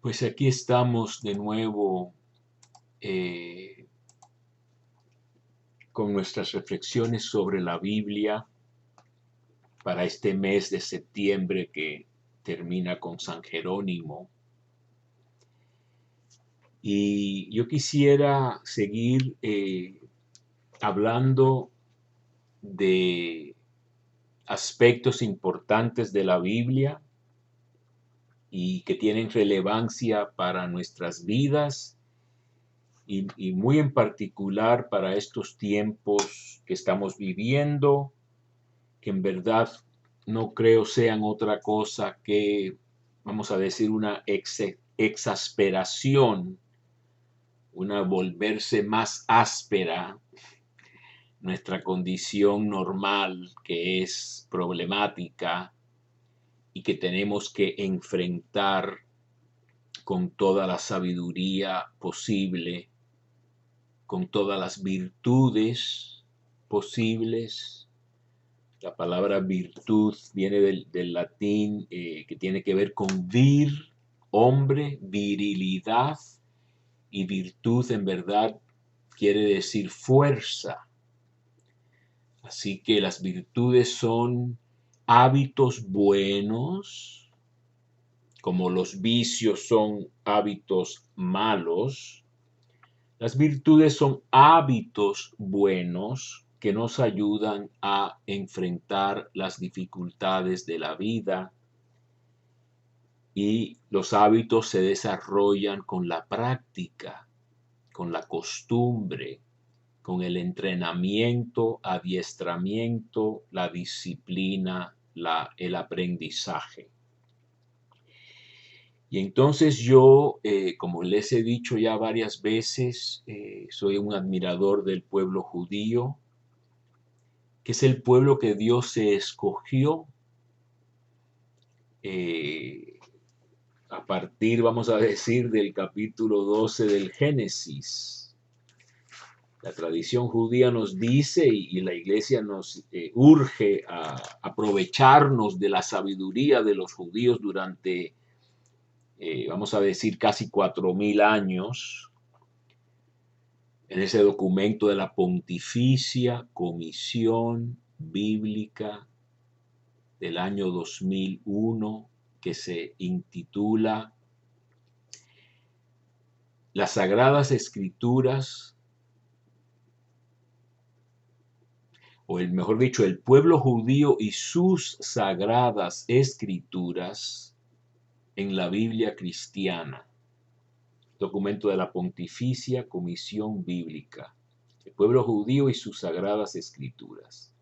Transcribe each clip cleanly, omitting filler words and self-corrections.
Pues aquí estamos de nuevo eh, con nuestras reflexiones sobre la Biblia para este mes de septiembre que termina con San Jerónimo. Y yo quisiera seguir hablando de aspectos importantes de la Biblia y que tienen relevancia para nuestras vidas y muy en particular para estos tiempos que estamos viviendo, que en verdad no creo sean otra cosa que, vamos a decir, una exasperación, una volverse más áspera nuestra condición normal, que es problemática y que tenemos que enfrentar con toda la sabiduría posible, con todas las virtudes posibles. La palabra virtud viene del latín que tiene que ver con vir, hombre, virilidad, y virtud en verdad quiere decir fuerza. Así que las virtudes son hábitos buenos, como los vicios son hábitos malos. Las virtudes son hábitos buenos que nos ayudan a enfrentar las dificultades de la vida, y los hábitos se desarrollan con la práctica, con la costumbre, con el entrenamiento, adiestramiento, la disciplina, el aprendizaje. Y entonces yo, como les he dicho ya varias veces, soy un admirador del pueblo judío, que es el pueblo que Dios se escogió a partir, vamos a decir, del capítulo 12 del Génesis. La tradición judía nos dice y la iglesia nos urge a aprovecharnos de la sabiduría de los judíos durante, vamos a decir, casi 4000 años, en ese documento de la Pontificia Comisión Bíblica del año 2001, que se intitula Las Sagradas Escrituras, o mejor dicho, el pueblo judío y sus sagradas escrituras en la Biblia cristiana. Documento de la Pontificia Comisión Bíblica. El pueblo judío y sus sagradas escrituras.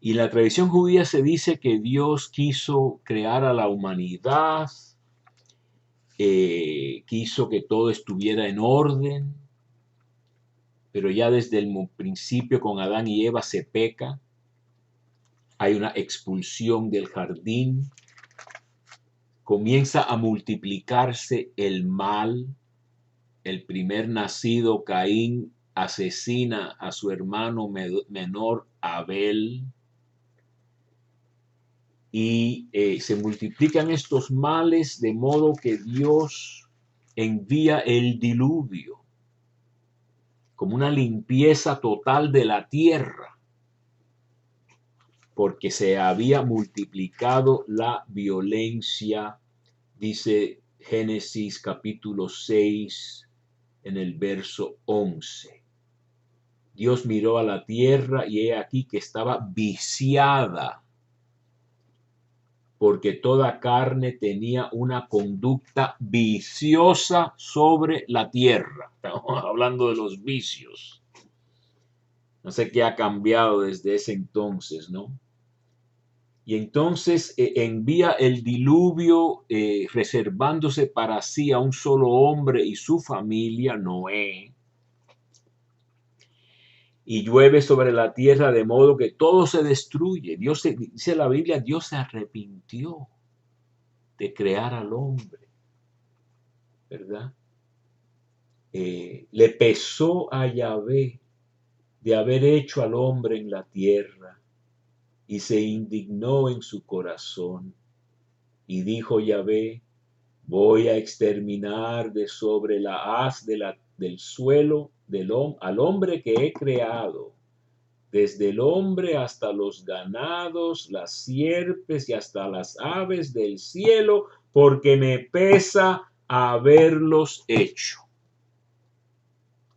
Y en la tradición judía se dice que Dios quiso crear a la humanidad, quiso que todo estuviera en orden, pero ya desde el principio con Adán y Eva se peca, hay una expulsión del jardín, comienza a multiplicarse el mal, el primer nacido Caín asesina a su hermano menor Abel, y se multiplican estos males de modo que Dios envía el diluvio como una limpieza total de la tierra, porque se había multiplicado la violencia, dice Génesis capítulo 6 en el verso 11. Dios miró a la tierra y he aquí que estaba viciada, porque toda carne tenía una conducta viciosa sobre la tierra. Estamos hablando de los vicios. No sé qué ha cambiado desde ese entonces, ¿no? Y entonces envía el diluvio reservándose para sí a un solo hombre y su familia, Noé. Y llueve sobre la tierra de modo que todo se destruye. Dios, dice la Biblia, Dios se arrepintió de crear al hombre, ¿verdad? Le pesó a Yahvé de haber hecho al hombre en la tierra y se indignó en su corazón. Y dijo Yahvé, Voy a exterminar de sobre la haz del suelo al hombre que he creado, desde el hombre hasta los ganados, las sierpes y hasta las aves del cielo, porque me pesa haberlos hecho.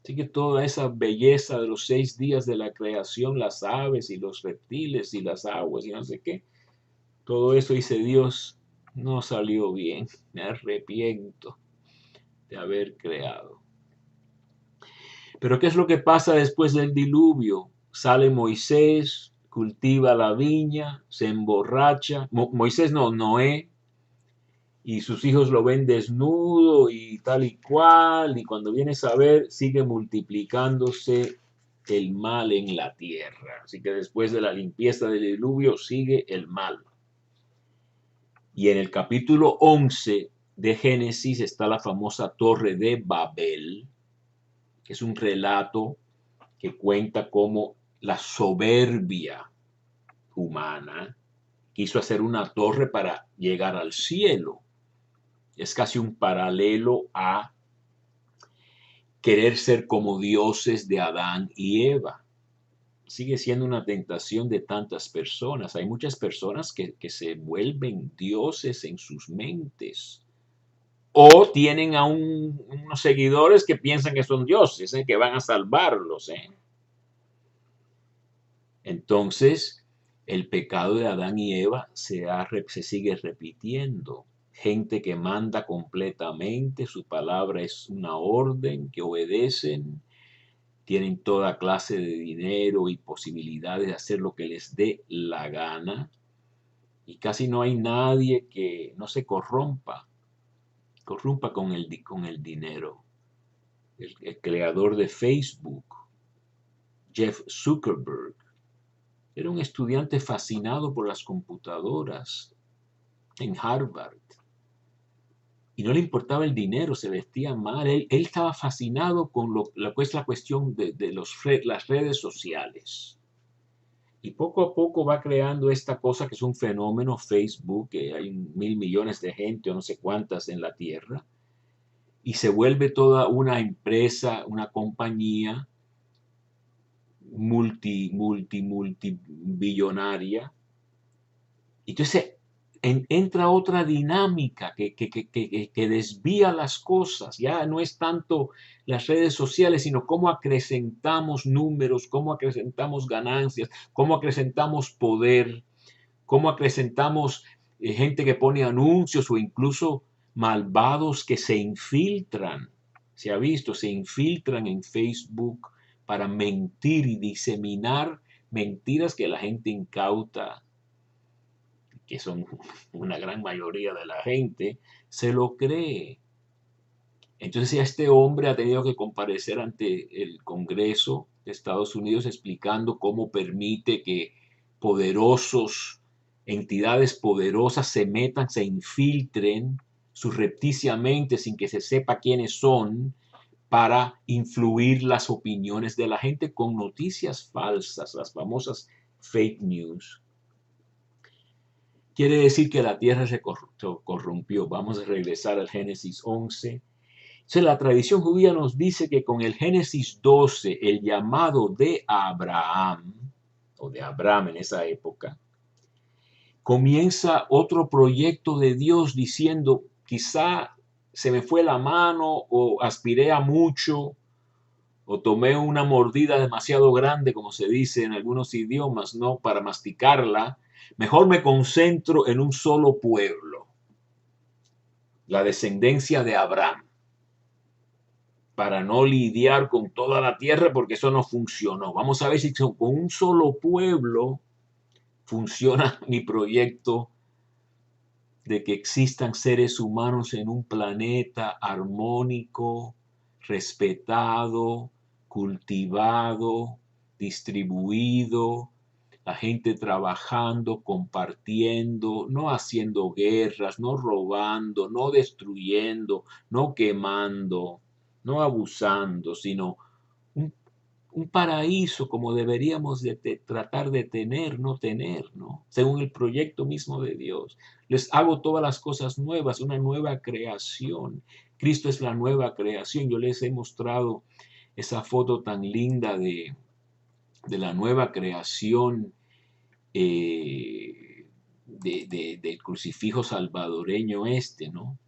Así que toda esa belleza de los 6 días de la creación, las aves y los reptiles y las aguas y no sé qué, todo eso dice Dios, no salió bien, me arrepiento de haber creado. Pero ¿qué es lo que pasa después del diluvio? Sale Moisés, cultiva la viña, se emborracha. Moisés no, Noé, y sus hijos lo ven desnudo y tal y cual, y cuando vienes a ver, sigue multiplicándose el mal en la tierra. Así que después de la limpieza del diluvio sigue el mal. Y en el capítulo 11 de Génesis está la famosa Torre de Babel, que es un relato que cuenta cómo la soberbia humana quiso hacer una torre para llegar al cielo. Es casi un paralelo a querer ser como dioses de Adán y Eva. Sigue siendo una tentación de tantas personas. Hay muchas personas que se vuelven dioses en sus mentes. O tienen a unos seguidores que piensan que son dioses, que van a salvarlos. Entonces, el pecado de Adán y Eva se sigue repitiendo. Gente que manda completamente, su palabra es una orden que obedecen, tienen toda clase de dinero y posibilidades de hacer lo que les dé la gana. Y casi no hay nadie que no se corrompa con el dinero. El creador de Facebook, Jeff Zuckerberg, era un estudiante fascinado por las computadoras en Harvard. Y no le importaba el dinero, se vestía mal. Él estaba fascinado con lo que es la cuestión de las redes sociales. Y poco a poco va creando esta cosa que es un fenómeno, Facebook, que hay 1.000 millones de gente o no sé cuántas en la Tierra. Y se vuelve toda una empresa, una compañía multibillonaria. Entonces entra otra dinámica que desvía las cosas. Ya no es tanto las redes sociales, sino cómo acrecentamos números, cómo acrecentamos ganancias, cómo acrecentamos poder, cómo acrecentamos gente que pone anuncios o incluso malvados que se infiltran. Se ha visto, se infiltran en Facebook para mentir y diseminar mentiras que la gente incauta, que son una gran mayoría de la gente, se lo cree. Entonces este hombre ha tenido que comparecer ante el Congreso de Estados Unidos explicando cómo permite que entidades poderosas se metan, se infiltren surrepticiamente sin que se sepa quiénes son, para influir las opiniones de la gente con noticias falsas, las famosas fake news. Quiere decir que la tierra se corrompió. Vamos a regresar al Génesis 11. Entonces, la tradición judía nos dice que con el Génesis 12, el llamado de Abraham, o de Abraham en esa época, comienza otro proyecto de Dios diciendo, quizá se me fue la mano o aspiré a mucho o tomé una mordida demasiado grande, como se dice en algunos idiomas, ¿no? Para masticarla. Mejor me concentro en un solo pueblo, la descendencia de Abraham, para no lidiar con toda la tierra, porque eso no funcionó. Vamos a ver si con un solo pueblo funciona mi proyecto de que existan seres humanos en un planeta armónico, respetado, cultivado, distribuido, la gente trabajando, compartiendo, no haciendo guerras, no robando, no destruyendo, no quemando, no abusando, sino un un paraíso como deberíamos tratar de tener, ¿no? Según el proyecto mismo de Dios. Les hago todas las cosas nuevas, una nueva creación. Cristo es la nueva creación. Yo les he mostrado esa foto tan linda de la nueva creación del crucifijo salvadoreño ¿no?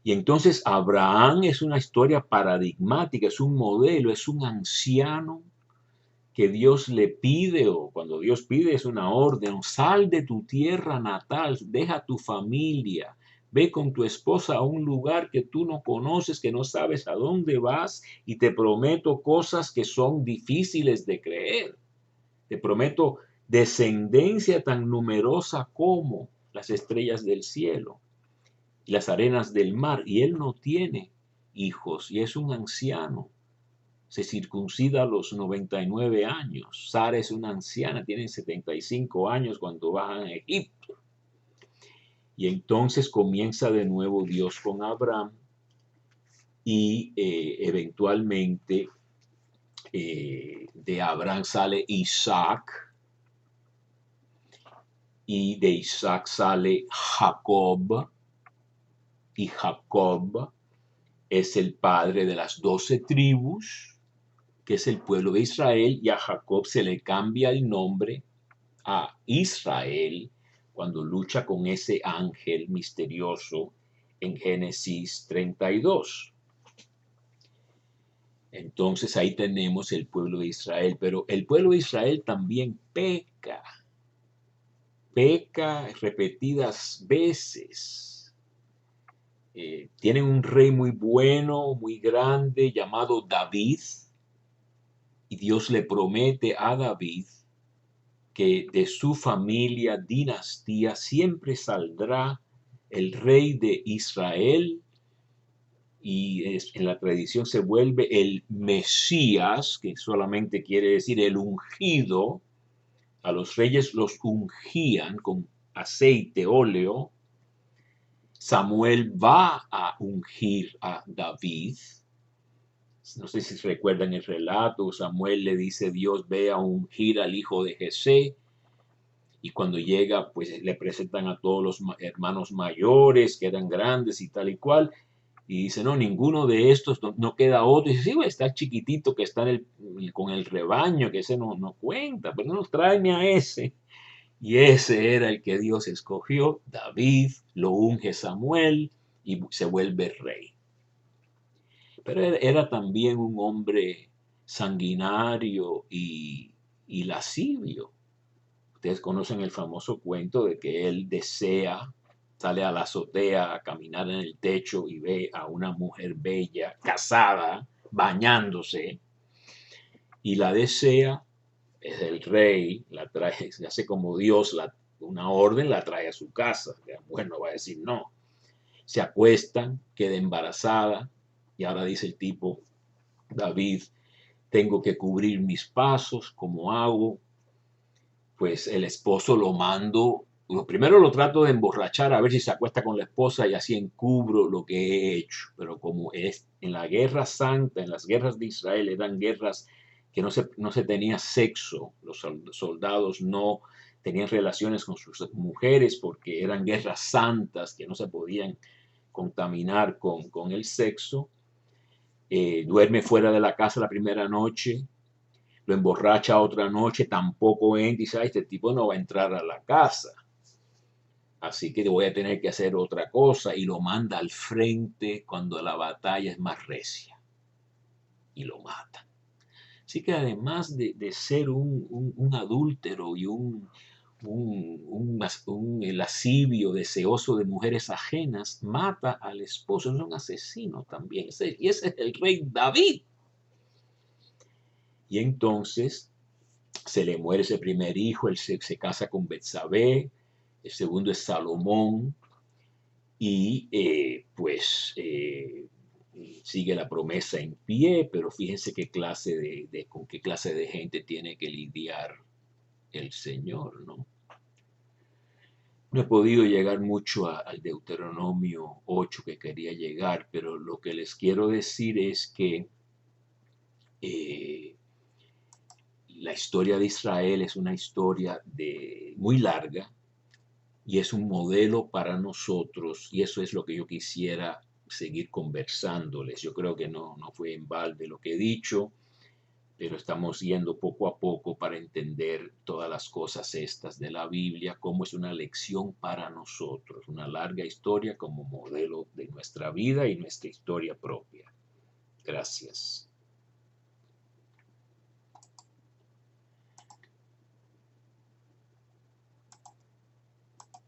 Y entonces Abraham es una historia paradigmática, es un modelo, es un anciano que Dios le pide, o cuando Dios pide es una orden: sal de tu tierra natal, deja tu familia, ve con tu esposa a un lugar que tú no conoces, que no sabes a dónde vas, y te prometo cosas que son difíciles de creer. Te prometo descendencia tan numerosa como las estrellas del cielo y las arenas del mar. Y él no tiene hijos y es un anciano. Se circuncida a los 99 años. Sara es una anciana, tiene 75 años cuando bajan a Egipto. Y entonces comienza de nuevo Dios con Abraham y eventualmente de Abraham sale Isaac y de Isaac sale Jacob, y Jacob es el padre de las 12 tribus, que es el pueblo de Israel, y a Jacob se le cambia el nombre a Israel cuando lucha con ese ángel misterioso en Génesis 32. Entonces ahí tenemos el pueblo de Israel, pero el pueblo de Israel también peca repetidas veces. Tienen un rey muy bueno, muy grande, llamado David, y Dios le promete a David que de su familia, dinastía, siempre saldrá el rey de Israel, y en la tradición se vuelve el Mesías, que solamente quiere decir el ungido. A los reyes los ungían con aceite, óleo. Samuel va a ungir a David. No sé si recuerdan el relato. Samuel le dice: Dios, ve a ungir al hijo de Jesé. Y cuando llega, pues le presentan a todos los hermanos mayores, que eran grandes y tal y cual. Y dice: no, ninguno de estos, no queda otro. Y dice: sí, pues, está el chiquitito que está con el rebaño, que ese no cuenta, pero no, tráeme a ese. Y ese era el que Dios escogió. David lo unge Samuel y se vuelve rey. Pero era también un hombre sanguinario y lascivio. Ustedes conocen el famoso cuento de que él sale a la azotea a caminar en el techo y ve a una mujer bella, casada, bañándose, y la desea. Es el rey, la trae, se hace como Dios, una orden, la trae a su casa. La mujer no va a decir no. Se acuestan, queda embarazada, y ahora dice el tipo, David: tengo que cubrir mis pasos, ¿cómo hago? Pues el esposo primero lo trato de emborrachar a ver si se acuesta con la esposa y así encubro lo que he hecho. Pero como es en la guerra santa, en las guerras de Israel, eran guerras que no se tenía sexo, los soldados no tenían relaciones con sus mujeres porque eran guerras santas que no se podían contaminar con el sexo. Duerme fuera de la casa la primera noche, lo emborracha otra noche, tampoco entra, y dice: este tipo no va a entrar a la casa, así que voy a tener que hacer otra cosa, y lo manda al frente cuando la batalla es más recia y lo mata. Así que además de ser un adúltero y un lascivio deseoso de mujeres ajenas, mata al esposo, es un asesino también. Y ese es el rey David. Y entonces se le muere ese primer hijo, él se casa con Betsabé, el segundo es Salomón, y sigue la promesa en pie, pero fíjense con qué clase de gente tiene que lidiar el Señor, ¿no? No he podido llegar mucho al Deuteronomio 8 que quería llegar, pero lo que les quiero decir es que Eh, la historia de Israel es una historia muy larga y es un modelo para nosotros, y eso es lo que yo quisiera seguir conversándoles. Yo creo que no fue en balde lo que he dicho, pero estamos yendo poco a poco para entender todas las cosas estas de la Biblia, cómo es una lección para nosotros, una larga historia como modelo de nuestra vida y nuestra historia propia. Gracias.